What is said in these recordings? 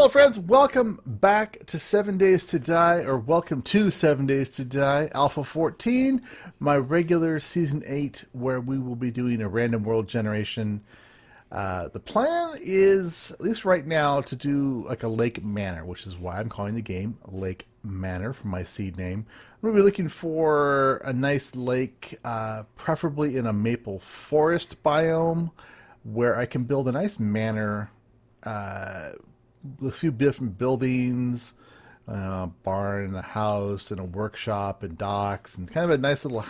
Hello friends, welcome back to 7 Days to Die, or welcome to 7 Days to Die, Alpha 14, my regular Season 8, where we will be doing a random world generation. The plan is, at least right now, to do like a lake manor, which is why I'm calling the game Lake Manor for my seed name. I'm going to be looking for a nice lake, preferably in a maple forest biome, where I can build a nice manor, with a few different buildings, barn, a house, and a workshop, and docks, and kind of a nice little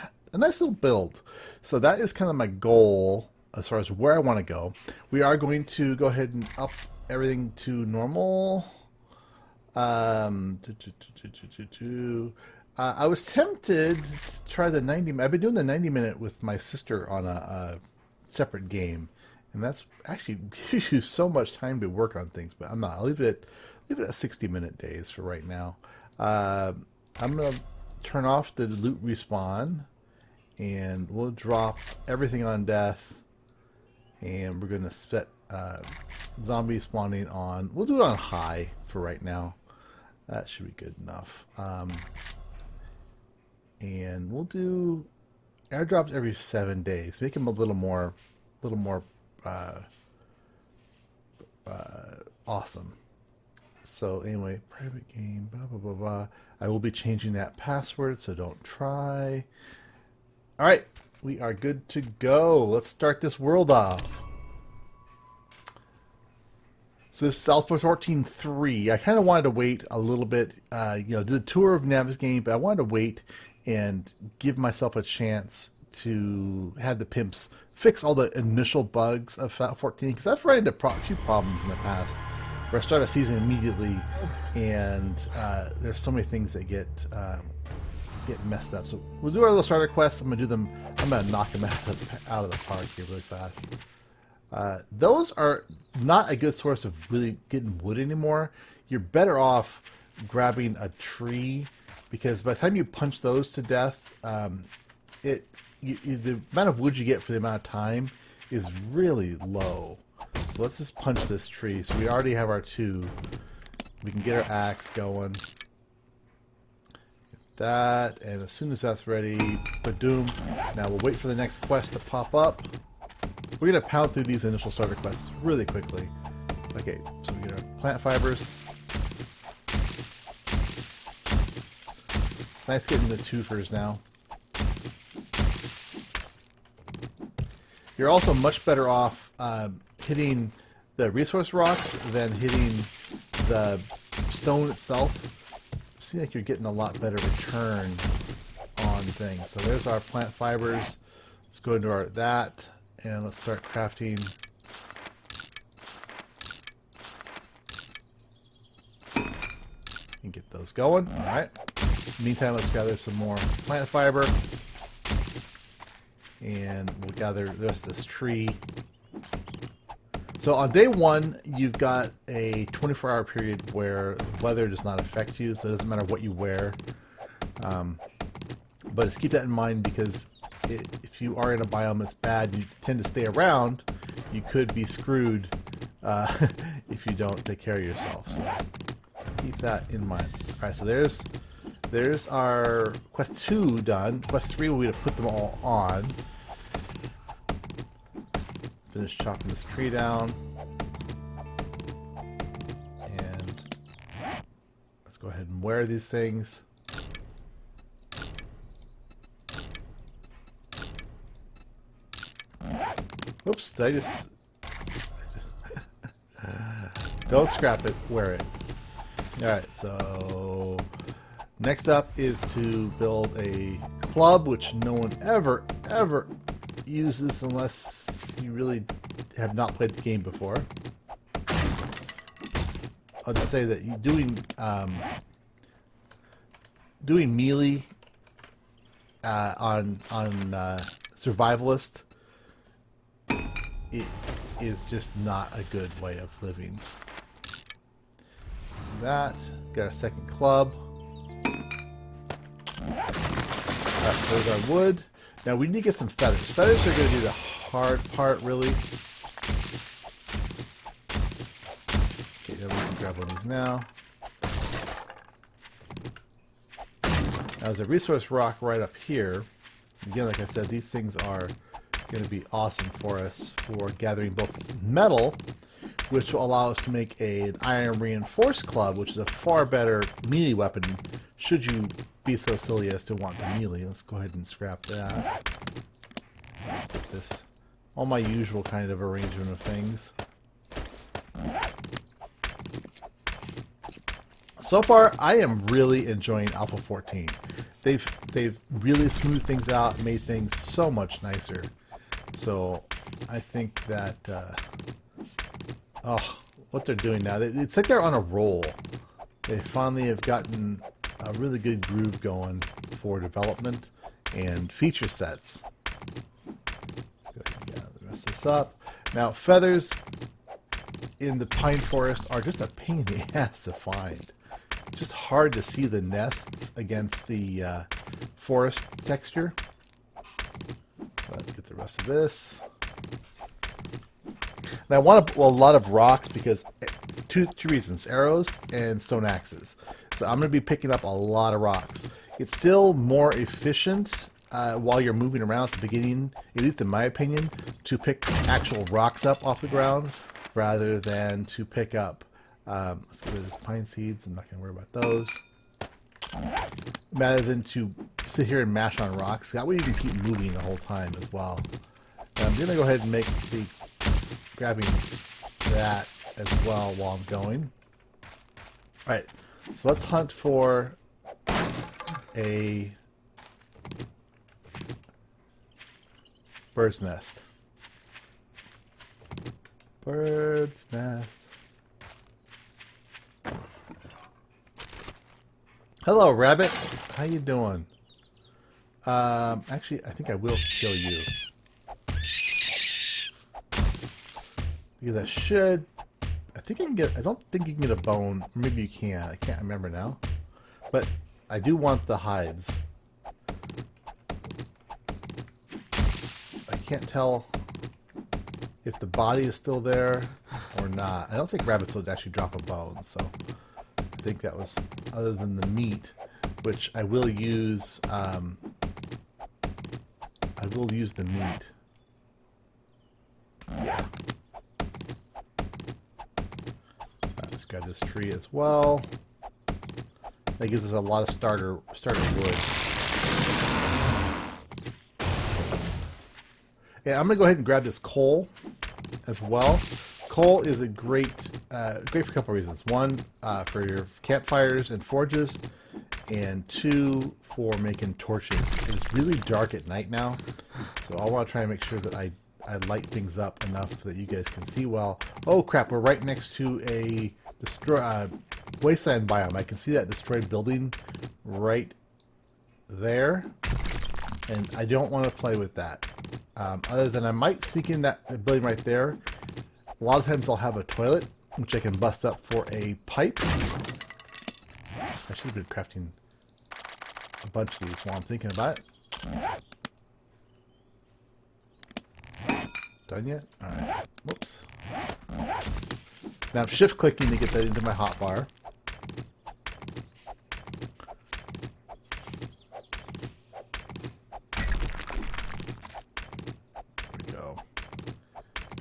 build. So that is kind of my goal as far as where I want to go. We are going to go ahead and up everything to normal. I was tempted to try the 90. I've been doing the 90-minute with my sister on a separate game. And that's actually gives you so much time to work on things, but I'm not. I'll leave it at 60-minute days for right now. I'm gonna turn off the loot respawn, and we'll drop everything on death, and we're gonna set zombie spawning on. We'll do it on high for right now. That should be good enough. And we'll do airdrops every 7 days. Make them a little more. Awesome. So anyway, private game, blah blah blah blah. I will be changing that password, so don't try. All right, we are good to go. Let's start this world off. So this is Alpha 14.3. I kind of wanted to wait a little bit, do the tour of Navezgane, but I wanted to wait and give myself a chance to have the Pimps fix all the initial bugs of 14, because I've run into a few problems in the past where I start a season immediately and there's so many things that get messed up. So we'll do our little starter quests. I'm gonna knock them out of the park here really fast. Those are not a good source of really getting wood anymore. You're better off grabbing a tree, because by the time you punch those to death, the amount of wood you get for the amount of time is really low. So let's just punch this tree. So we already have our 2. We can get our axe going. Get that, and as soon as that's ready, badoom. Now we'll wait for the next quest to pop up. We're going to pound through these initial starter quests really quickly. Okay, so we get our plant fibers. It's nice getting the twofers now. You're also much better off hitting the resource rocks than hitting the stone itself. It seems like you're getting a lot better return on things. So there's our plant fibers. Let's go into our that, and let's start crafting. And get those going. All right. Meantime, let's gather some more plant fiber. And we'll gather the rest of this tree. So on day 1, you've got a 24-hour period where the weather does not affect you, so it doesn't matter what you wear. But just keep that in mind, because if you are in a biome that's bad, you tend to stay around, you could be screwed if you don't take care of yourself. So keep that in mind. All right, so there's our quest 2 done. Quest 3 will be to put them all on. Finish chopping this tree down. And let's go ahead and wear these things. Oops, did I just... Don't scrap it, wear it. Alright, so... Next up is to build a club, which no one ever uses unless you really have not played the game before. I'll just say that doing melee on survivalist, it is just not a good way of living. That, got our second club. There's our wood. Now we need to get some feathers. Feathers are going to do the hard part, really. Okay, then we can grab one of these now. Now there's a resource rock right up here. Again, like I said, these things are going to be awesome for us for gathering both metal, which will allow us to make an iron reinforced club, which is a far better melee weapon should you be so silly as to want to melee. Let's go ahead and scrap that. Let's put this, all my usual kind of arrangement of things. So far, I am really enjoying Alpha 14. They've really smoothed things out, made things so much nicer. So I think that what they're doing now, it's like they're on a roll. They finally have gotten a really good groove going for development and feature sets. Let's go ahead and gather the rest of this up. Now, feathers in the pine forest are just a pain in the ass to find. It's just hard to see the nests against the forest texture. Let's get the rest of this. And I want a lot of rocks because two reasons: arrows and stone axes. So I'm going to be picking up a lot of rocks. It's still more efficient while you're moving around at the beginning, at least in my opinion, to pick actual rocks up off the ground rather than to pick up. Let's get rid of these pine seeds. I'm not going to worry about those. Rather than to sit here and mash on rocks. That way you can keep moving the whole time as well. And I'm going to go ahead and make the grabbing that as well while I'm going. Alright, so let's hunt for a bird's nest. Bird's nest. Hello, rabbit. How you doing? Actually, I think I will kill you. Because I should... I think I can get... I don't think you can get a bone. Maybe you can. I can't remember now. But I do want the hides. I can't tell if the body is still there or not. I don't think rabbits would actually drop a bone, so... I think that was other than the meat, which I will use. I will use the meat. Right, let's grab this tree as well. That gives us a lot of starter wood. Yeah, I'm gonna go ahead and grab this coal as well. Coal is a great for a couple of reasons. One, for your campfires and forges, and two, for making torches. It's really dark at night now, so I want to try and make sure that I light things up enough that you guys can see well. Oh crap, we're right next to a wasteland biome. I can see that destroyed building right there, and I don't want to play with that. Other than I might sneak in that building right there. A lot of times I'll have a toilet, which I can bust up for a pipe. I should have been crafting a bunch of these while I'm thinking about it. Done yet? Alright. Whoops. Now I'm shift clicking to get that into my hotbar.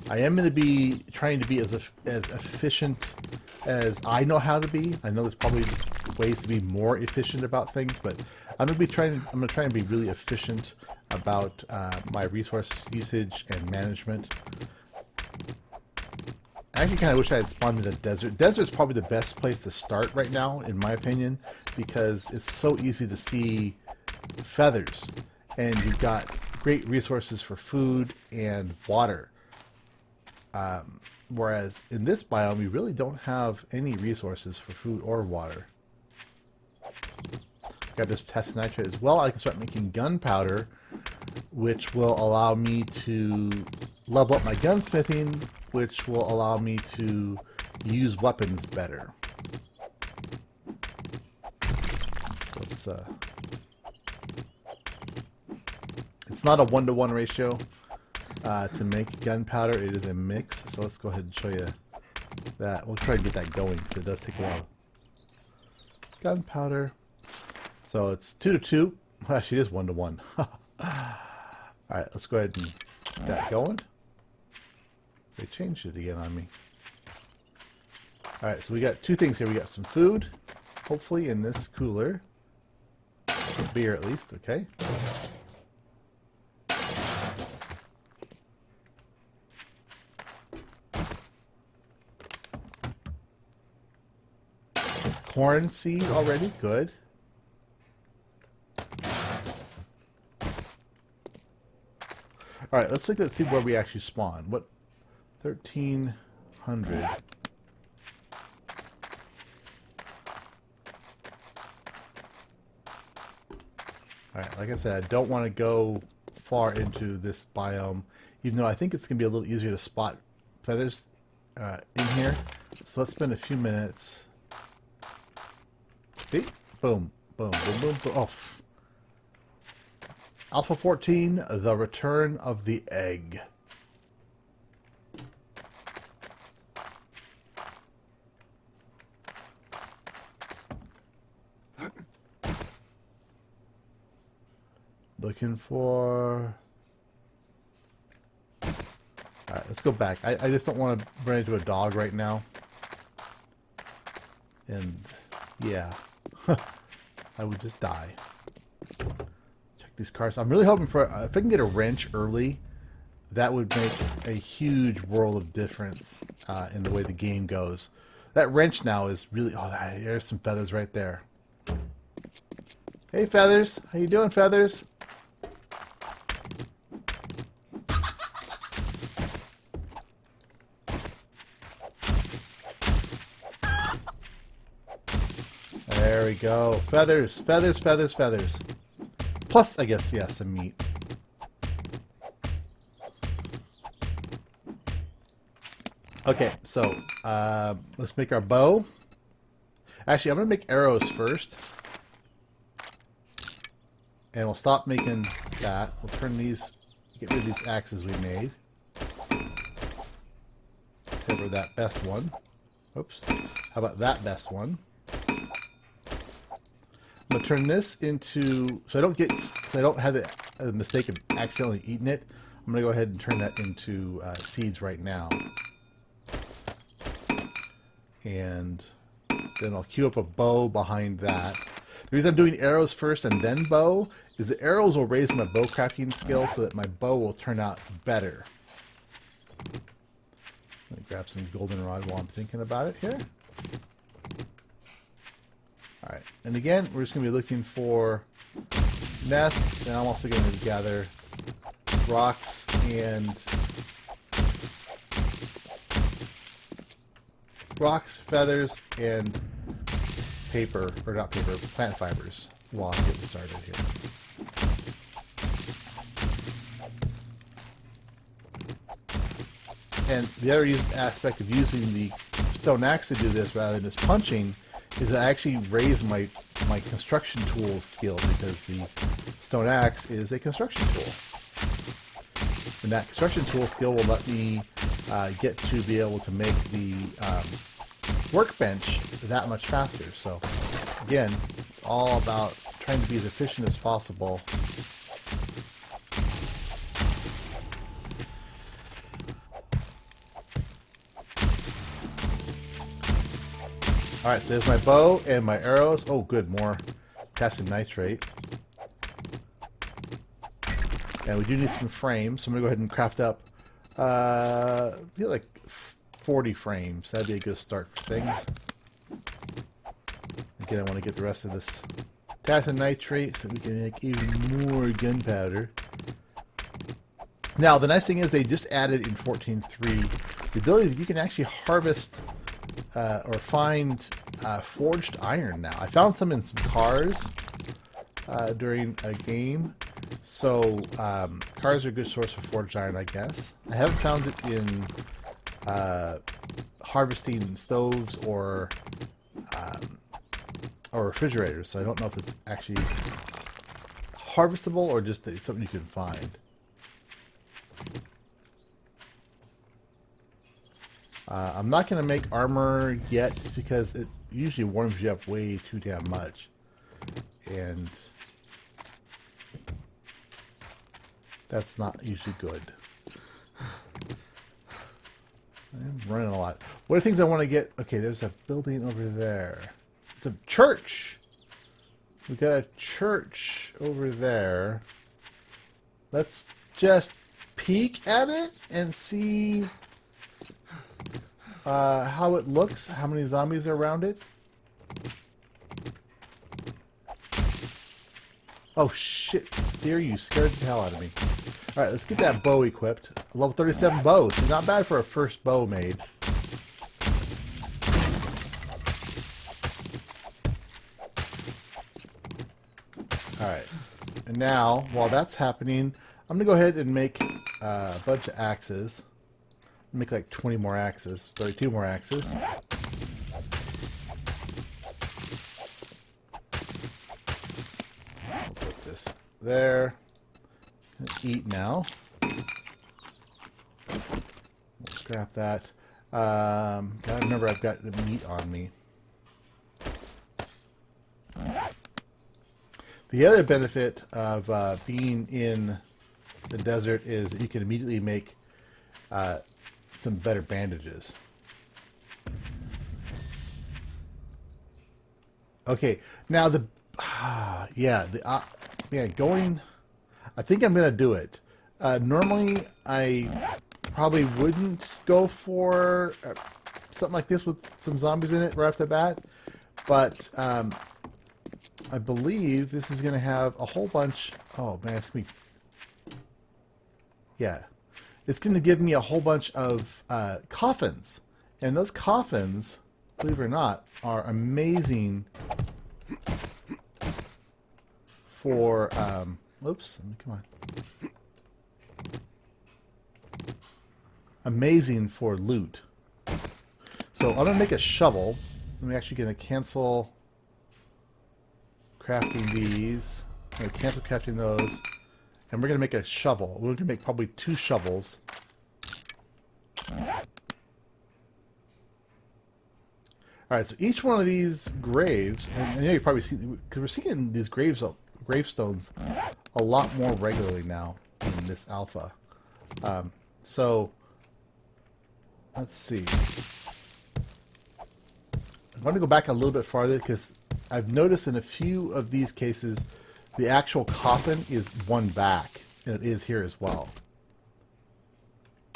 I am going to be trying to be as efficient as I know how to be. I know there's probably ways to be more efficient about things, but I'm going to try and be really efficient about my resource usage and management. I actually kind of wish I had spawned in a desert. Desert is probably the best place to start right now, in my opinion, because it's so easy to see feathers, and you've got great resources for food and water. Whereas in this biome, we really don't have any resources for food or water. Got this test nitrate as well. I can start making gunpowder, which will allow me to level up my gunsmithing, which will allow me to use weapons better. So it's not a 1-to-1 ratio. To make gunpowder, it is a mix. So let's go ahead and show you that. We'll try to get that going because it does take a while. Gunpowder. So it's 2 to 2. Actually, it is 1 to 1. All right, let's go ahead and get that going. They changed it again on me. All right, so we got 2 things here. We got some food, hopefully in this cooler. Beer at least, okay. Corn seed already, good. All right, let's see where we actually spawn. What? 1,300. All right, like I said, I don't want to go far into this biome, even though I think it's going to be a little easier to spot feathers in here. So let's spend a few minutes. See? Boom, boom, boom, boom, boom. Oh. Alpha 14, the return of the egg. Looking for... Alright, let's go back. I just don't want to run into a dog right now. And, yeah. I would just die. Check these cars. I'm really hoping for... if I can get a wrench early, that would make a huge world of difference in the way the game goes. That wrench now is really... Oh, there's some feathers right there. Hey, Feathers. How you doing, Feathers? There we go. Feathers, feathers, feathers, feathers. Plus, I guess, yeah, some meat. Okay, so let's make our bow. Actually, I'm going to make arrows first. And we'll stop making that. We'll turn these, get rid of these axes we made. Cover that best one. Oops. How about that best one? I'm gonna turn this into, so I don't have the mistake of accidentally eating it. I'm gonna go ahead and turn that into seeds right now. And then I'll queue up a bow behind that. The reason I'm doing arrows first and then bow is the arrows will raise my bow crafting skill so that my bow will turn out better. Let me grab some goldenrod while I'm thinking about it here. Alright, and again, we're just going to be looking for nests, and I'm also going to gather rocks and feathers, and paper, or not paper, plant fibers while I'm getting started here. And the other aspect of using the stone axe to do this rather than just punching is I actually raise my construction tool skill because the stone axe is a construction tool. And that construction tool skill will let me get to be able to make the workbench that much faster. So again, it's all about trying to be as efficient as possible. Alright, so there's my bow and my arrows. Oh good, more potassium nitrate. And we do need some frames, so I'm going to go ahead and craft up like 40 frames. That'd be a good start for things. Again, I want to get the rest of this potassium nitrate so we can make even more gunpowder. Now, the nice thing is they just added in 14.3 the ability that you can actually harvest or find forged iron now. I found some in some cars during a game. So, cars are a good source of forged iron, I guess. I haven't found it in harvesting stoves or refrigerators, so I don't know if it's actually harvestable or just something you can find. I'm not going to make armor yet because it usually warms you up way too damn much. And that's not usually good. I'm running a lot. What are things I want to get? Okay, there's a building over there. It's a church. We got a church over there. Let's just peek at it and see how it looks, how many zombies are around it. Oh shit, dear, you scared the hell out of me. Alright, let's get that bow equipped. Level 37 bow, so not bad for a first bow made. Alright, and now, while that's happening, I'm going to go ahead and make a bunch of axes. Make like 20 more axes, 32 more axes. I'll put this there. Eat now. We'll scrap that. Gotta remember I've got the meat on me. The other benefit of being in the desert is that you can immediately make some better bandages. Okay, now going. I think I'm gonna do it. Normally, I probably wouldn't go for something like this with some zombies in it right off the bat, but I believe this is gonna have a whole bunch. Oh man, it's gonna be. Yeah. It's going to give me a whole bunch of coffins. And those coffins, believe it or not, are amazing for... oops, come on. Amazing for loot. So I'm going to make a shovel. I'm actually going to cancel crafting these. I'm going to cancel crafting those. And we're going to make a shovel. We're going to make probably 2 shovels. Alright, so each one of these graves, and I know you probably see, because we're seeing these gravestones a lot more regularly now in this alpha. So, let's see. I'm going to go back a little bit farther because I've noticed in a few of these cases the actual coffin is one back, and it is here as well.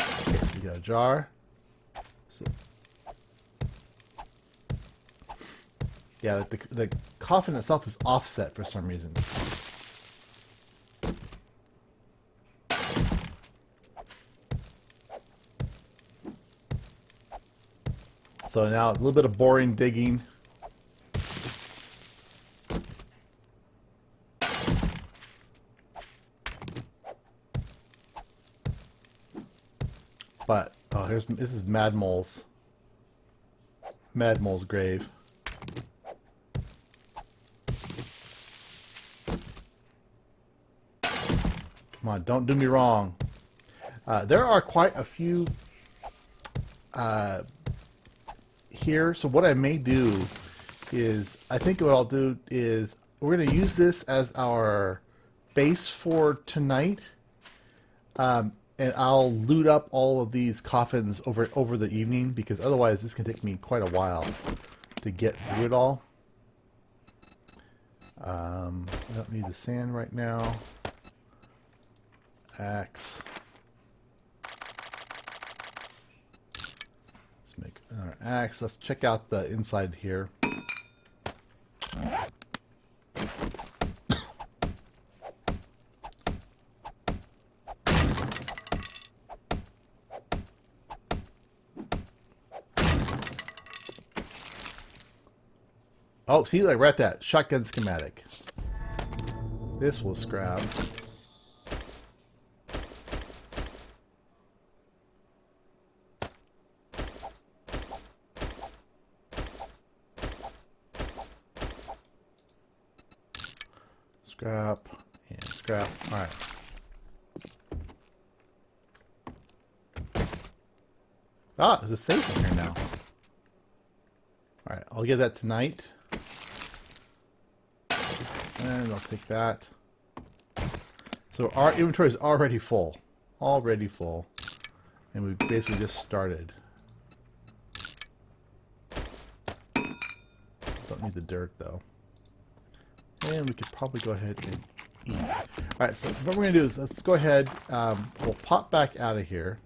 Okay, so we got a jar. So, yeah, the coffin itself is offset for some reason. So now a little bit of boring digging. But oh, this is Mad Mole's grave. Come on, don't do me wrong. There are quite a few here. So what I may do is, I think what I'll do is we're going to use this as our base for tonight. And I'll loot up all of these coffins over the evening, because otherwise this can take me quite a while to get through it all. I don't need the sand right now. Axe. Let's make another axe. Let's check out the inside here. Oh, see, like right at that shotgun schematic. This will scrap. Scrap and scrap. All right. Ah, there's a safe in here now. Alright, I'll get that tonight. And I'll take that. So our inventory is already full. Already full. And we basically just started. Don't need the dirt though. And we could probably go ahead and eat. Alright, so what we're going to do is let's go ahead. We'll pop back out of here.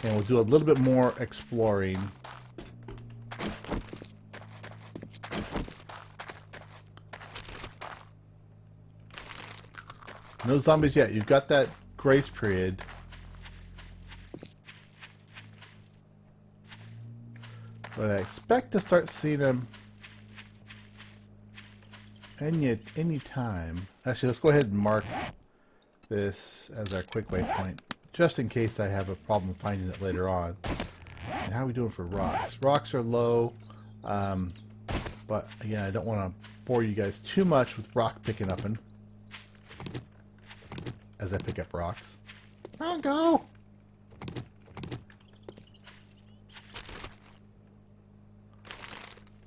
And we'll do a little bit more exploring. No zombies yet. You've got that grace period. But I expect to start seeing them any time. Actually, let's go ahead and mark this as our quick waypoint, just in case I have a problem finding it later on. And how are we doing for rocks? Rocks are low, but again, I don't want to bore you guys too much with rock picking up as I pick up rocks. I'll go!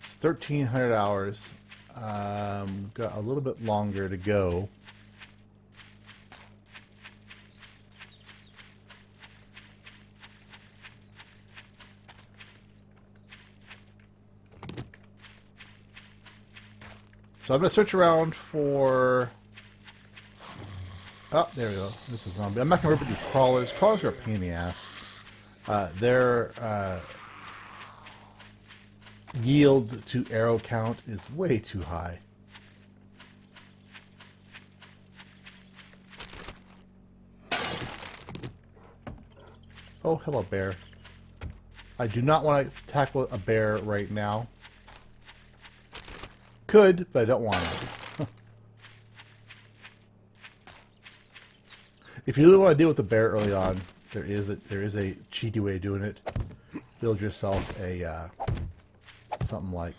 It's 1,300 hours. Got a little bit longer to go. So I'm going to search around for... Oh, there we go. This is a zombie. I'm not going to rip at these crawlers. Crawlers are a pain in the ass. Their yield to arrow count is way too high. Oh, hello, bear. I do not want to tackle a bear right now. Could, but I don't want to. If you really want to deal with the bear early on, there is a cheaty way of doing it. Build yourself a something like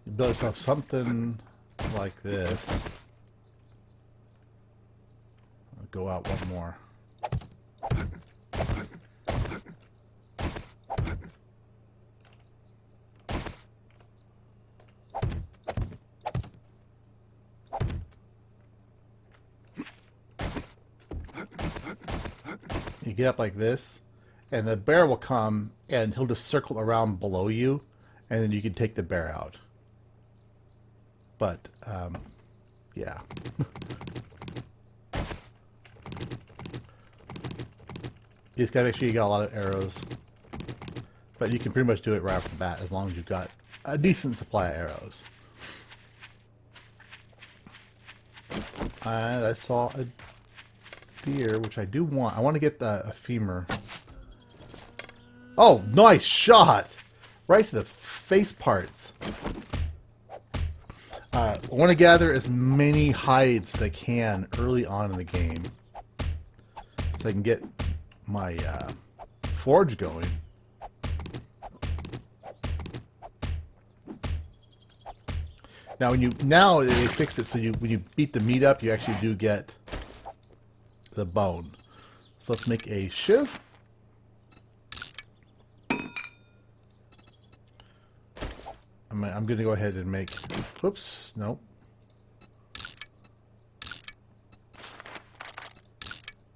you build yourself something like this. I'll go out one more. You get up like this, and the bear will come, and he'll just circle around below you, and then you can take the bear out. But, yeah. You just gotta make sure you got a lot of arrows. But you can pretty much do it right off the bat, as long as you've got a decent supply of arrows. And I saw a deer, which I do want. I want to get a femur. Oh, nice shot! Right to the face parts. I want to gather as many hides as I can early on in the game, so I can get my forge going. Now, they fixed it so when you beat the meat up, you actually do get the bone. So let's make a shiv. I'm going to go ahead and make... Oops, nope.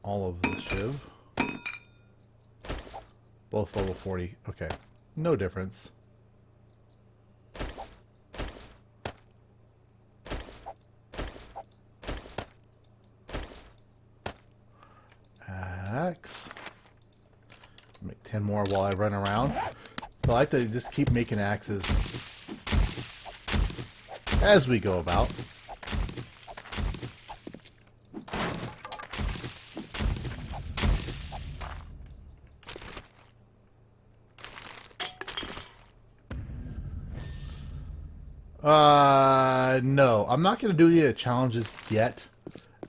All of the shiv. Both level 40. Okay. No difference. Axe. Make 10 more while I run around. So I like to just keep making axes as we go about. No. I'm not going to do any of the challenges yet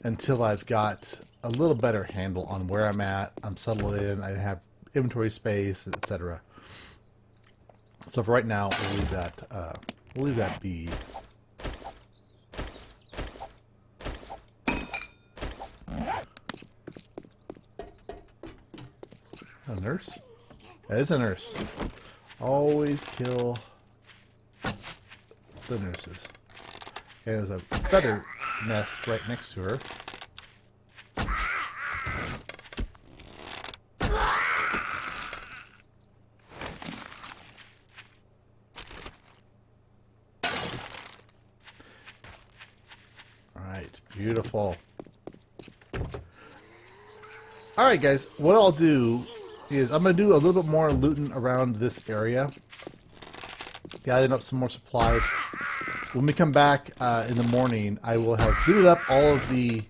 until I've got a little better handle on where I'm at. I'm settled in. I have inventory space, etc. So for right now, we'll leave that be. A nurse? That is a nurse. Always kill the nurses. And there's a feather nest right next to her. Alright, beautiful. Alright guys, what I'll do is I'm going to do a little bit more looting around this area. Gathering up some more supplies. When we come back in the morning, I will have looted up all of the...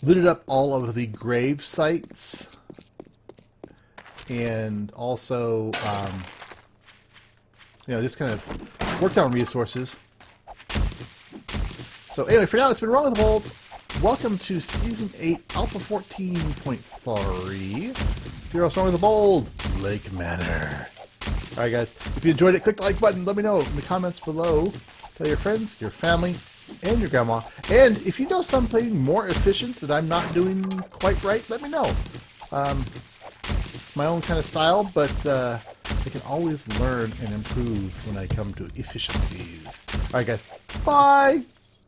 looted up all of the grave sites. And also, you know, just kind of worked on resources. So anyway, for now, it's been RongoTheBold. Welcome to Season 8, Alpha 14.3. Here's RongoTheBold, Lake Manor. Alright guys, if you enjoyed it, click the like button. Let me know in the comments below. Tell your friends, your family, and your grandma. And if you know something more efficient that I'm not doing quite right, let me know. It's my own kind of style, but I can always learn and improve when I come to efficiencies. Alright guys, bye!